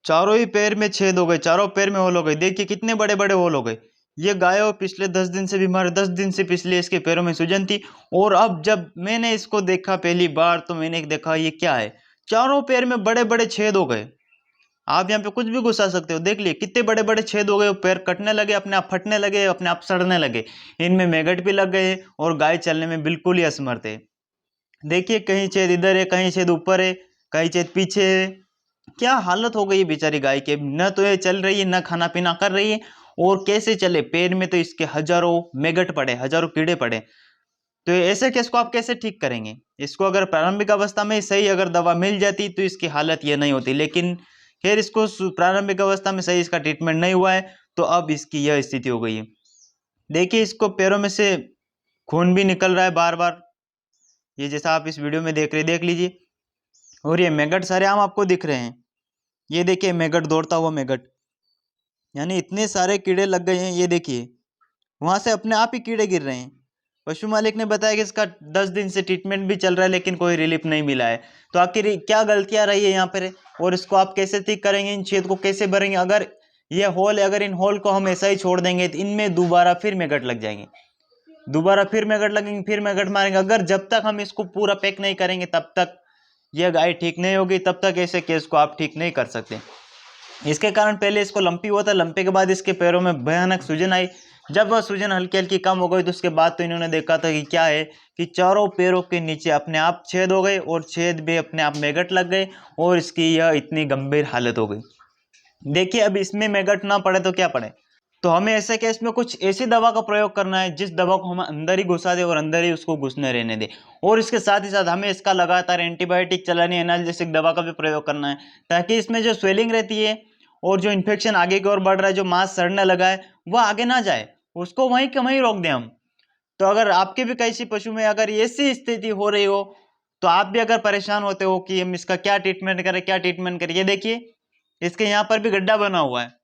चारों ही पैर में छेद हो गए, चारों पैर में होल हो गए। देखिए कितने बड़े बड़े होल हो गए। ये गाय पिछले 10 दिन से बीमार है, 10 दिन से पिछले इसके पैरों में सूजन थी। और अब जब मैंने इसको देखा पहली बार तो मैंने देखा ये क्या है, चारों पैर में बड़े बड़े छेद हो गए। आप यहाँ पे कुछ भी घुसा सकते हो, देख लिए कितने बड़े बड़े छेद हो गए। पैर कटने लगे, अपने आप फटने लगे, अपने आप सड़ने लगे। इनमें मैगट भी लग गए और गाय चलने में बिल्कुल ही असमर्थ है। देखिए कहीं छेद इधर है, कहीं छेद ऊपर है, कहीं छेद पीछे है। क्या हालत हो गई है बेचारी गाय के। न तो ये चल रही है, न खाना पीना कर रही है। और कैसे चले, पैर में तो इसके हजारों मैगट पड़े, हजारों कीड़े पड़े। तो ऐसे केस को आप कैसे ठीक करेंगे। इसको अगर प्रारंभिक अवस्था में सही अगर दवा मिल जाती तो इसकी हालत ये नहीं होती। लेकिन खैर इसको प्रारंभिक अवस्था में सही इसका ट्रीटमेंट नहीं हुआ है, तो अब इसकी यह स्थिति हो गई है। देखिए इसको पैरों में से खून भी निकल रहा है बार बार, ये जैसा आप इस वीडियो में देख रहे, देख लीजिए। और ये मैगट सारे आम आपको दिख रहे हैं। ये देखिए मैगट, दौड़ता हुआ मैगट, यानी इतने सारे कीड़े लग गए हैं। ये देखिए वहां से अपने आप ही कीड़े गिर रहे हैं। पशु मालिक ने बताया कि इसका 10 दिन से ट्रीटमेंट भी चल रहा है लेकिन कोई रिलीफ नहीं मिला है। तो आखिर क्या गलतियां रही है यहाँ पर, और इसको आप कैसे ठीक करेंगे, इन छेद को कैसे भरेंगे। अगर ये होल है, अगर इन होल को हम ऐसा ही छोड़ देंगे तो इनमें दोबारा फिर मैगट लग जाएंगे, दोबारा फिर मैगट लगेंगे, फिर मैगट मारेंगे। अगर जब तक हम इसको पूरा पैक नहीं करेंगे तब तक यह गाय ठीक नहीं होगी, तब तक ऐसे केस को आप ठीक नहीं कर सकते। इसके कारण पहले इसको लंपी हुआ था, लंपे के बाद इसके पैरों में भयानक सूजन आई। जब वह सूजन हल्की हल्की कम हो गई तो उसके बाद तो इन्होंने देखा था कि क्या है कि चारों पैरों के नीचे अपने आप छेद हो गए और छेद में अपने आप मैगट लग गए और इसकी यह इतनी गंभीर हालत हो गई। देखिए अब इसमें मैगट ना पड़े तो क्या पड़े। तो हमें ऐसे केस में कुछ ऐसी दवा का प्रयोग करना है जिस दवा को हम अंदर ही घुसा दे और अंदर ही उसको घुसने रहने दे। और इसके साथ ही साथ हमें इसका लगातार एंटीबायोटिक चलानी, एनाल्जेसिक दवा का भी प्रयोग करना है, ताकि इसमें जो स्वेलिंग रहती है और जो इन्फेक्शन आगे की ओर बढ़ रहा है, जो मांस सड़ने लगा है, वह आगे ना जाए, उसको वहीं के वहीं रोक दें हम। तो अगर आपके भी किसी पशु में अगर ऐसी स्थिति हो रही हो, तो आप भी अगर परेशान होते हो कि हम इसका क्या ट्रीटमेंट करें, क्या ट्रीटमेंट करें, ये देखिए इसके यहाँ पर भी गड्ढा बना हुआ है।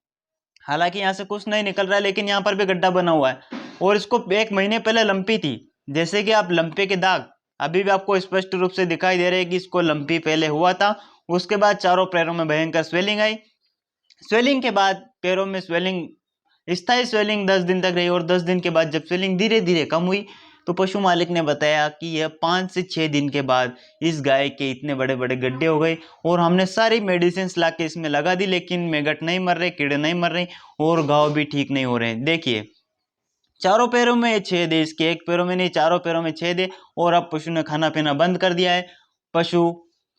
हालांकि यहाँ से कुछ नहीं निकल रहा है लेकिन यहाँ पर भी गड्ढा बना हुआ है। और इसको 1 महीने पहले लंपी थी, जैसे कि आप लंपे के दाग अभी भी आपको स्पष्ट रूप से दिखाई दे रहे हैं कि इसको लंपी पहले हुआ था। उसके बाद चारों पैरों में भयंकर स्वेलिंग आई। स्वेलिंग के बाद पैरों में स्वेलिंग, स्थायी स्वेलिंग 10 दिन तक रही। और 10 दिन के बाद जब स्वेलिंग धीरे धीरे कम हुई तो पशु मालिक ने बताया कि यह 5 से 6 दिन के बाद इस गाय के इतने बड़े बड़े गड्ढे हो गए। और हमने सारी मेडिसिन ला के इसमें लगा दी लेकिन मैगट नहीं मर रहे, कीड़े नहीं मर रहे और घाव भी ठीक नहीं हो रहे। देखिए चारों पैरों में छेद है, इसके एक पैरों में नहीं, चारों पैरों में छेद है। और अब पशु ने खाना पीना बंद कर दिया है। पशु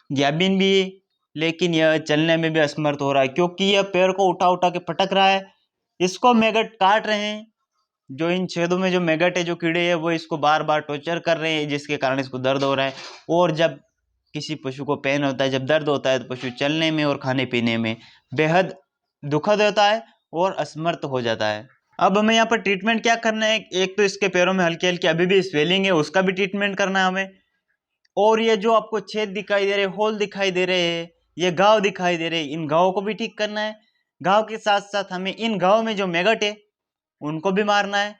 ज्ञाबिन भी है लेकिन यह चलने में भी असमर्थ हो रहा है, क्योंकि यह पैर को उठा उठा के पटक रहा है। इसको मैगट काट रहे हैं, जो इन छेदों में जो मैगट है, जो कीड़े हैं, वो इसको बार बार टॉर्चर कर रहे हैं, जिसके कारण इसको दर्द हो रहा है। और जब किसी पशु को पेन होता है, जब दर्द होता है, तो पशु चलने में और खाने पीने में बेहद दुखद होता है और असमर्थ हो जाता है। अब हमें यहाँ पर ट्रीटमेंट क्या करना है, एक तो इसके पैरों में हल्की हल्की अभी भी स्वेलिंग है, उसका भी ट्रीटमेंट करना है हमें। और ये जो आपको छेद दिखाई दे रहे, होल दिखाई दे रहे हैं, ये घाव दिखाई दे रहे हैं, इन घावों को भी ठीक करना है। घाव के साथ साथ हमें इन घाव में जो मैगट है उनको भी मारना है।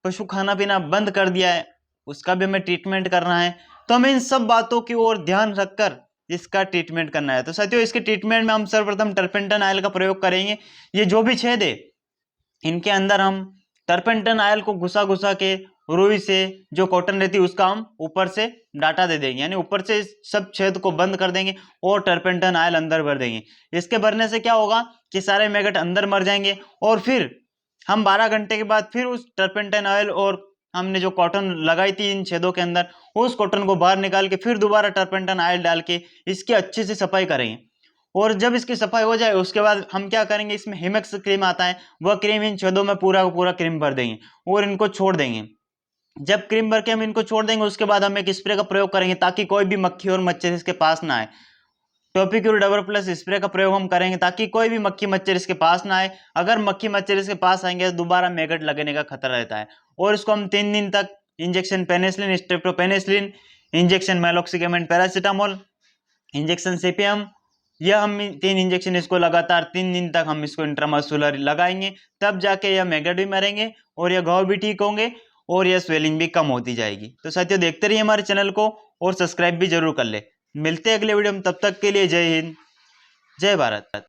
पशु खाना पीना बंद कर दिया है, उसका भी हमें ट्रीटमेंट करना है। तो हमें इन सब बातों की ओर ध्यान रखकर इसका ट्रीटमेंट करना है। तो साथियों इसके ट्रीटमेंट में हम सर्वप्रथम टर्पेंटन ऑयल का प्रयोग करेंगे। ये जो भी छेद है इनके अंदर हम टर्पेंटन ऑयल को घुसा घुसा के रुई से जो कॉटन रहती है उसका हम ऊपर से डाटा दे देंगे, यानी ऊपर से सब छेद को बंद कर देंगे और टर्पेंटन ऑयल अंदर भर देंगे। इसके भरने से क्या होगा कि सारे मैगट अंदर मर जाएंगे। और फिर हम 12 घंटे के बाद फिर उस टर्पेंटन ऑयल और हमने जो कॉटन लगाई थी इन छेदों के अंदर, उस कॉटन को बाहर निकाल के फिर दोबारा टर्पेंटन ऑयल डाल के इसकी अच्छे से सफाई करेंगे। और जब इसकी सफाई हो जाए उसके बाद हम क्या करेंगे, इसमें हिमेक्स क्रीम आता है, वह क्रीम इन छेदों में पूरा पूरा क्रीम भर देंगे और इनको छोड़ देंगे। जब क्रीम भर के हम इनको छोड़ देंगे उसके बाद हम एक स्प्रे का प्रयोग करेंगे ताकि कोई भी मक्खी और मच्छर इसके पास ना आए। टॉपिक्यूर डबल प्लस स्प्रे का प्रयोग हम करेंगे ताकि कोई भी मक्खी मच्छर इसके पास ना आए। अगर मक्खी मच्छर इसके पास आएंगे तो दोबारा मैगट लगने का खतरा रहता है। और इसको हम 3 दिन तक injection penicillin, streptopenicillin, injection meloxicam, paracetamol, injection CPM, यह हम 3 इंजेक्शन इसको लगातार 3 दिन तक हम इसको इंट्रामस्कुलर लगाएंगे, तब जाके यह मैगट भी मरेंगे और यह घाव भी ठीक होंगे और यह स्वेलिंग भी कम होती जाएगी। तो साथियों देखते रहिए हमारे चैनल को और सब्सक्राइब भी जरूर कर ले। मिलते हैं अगले वीडियो में, तब तक के लिए जय हिंद, जय भारत।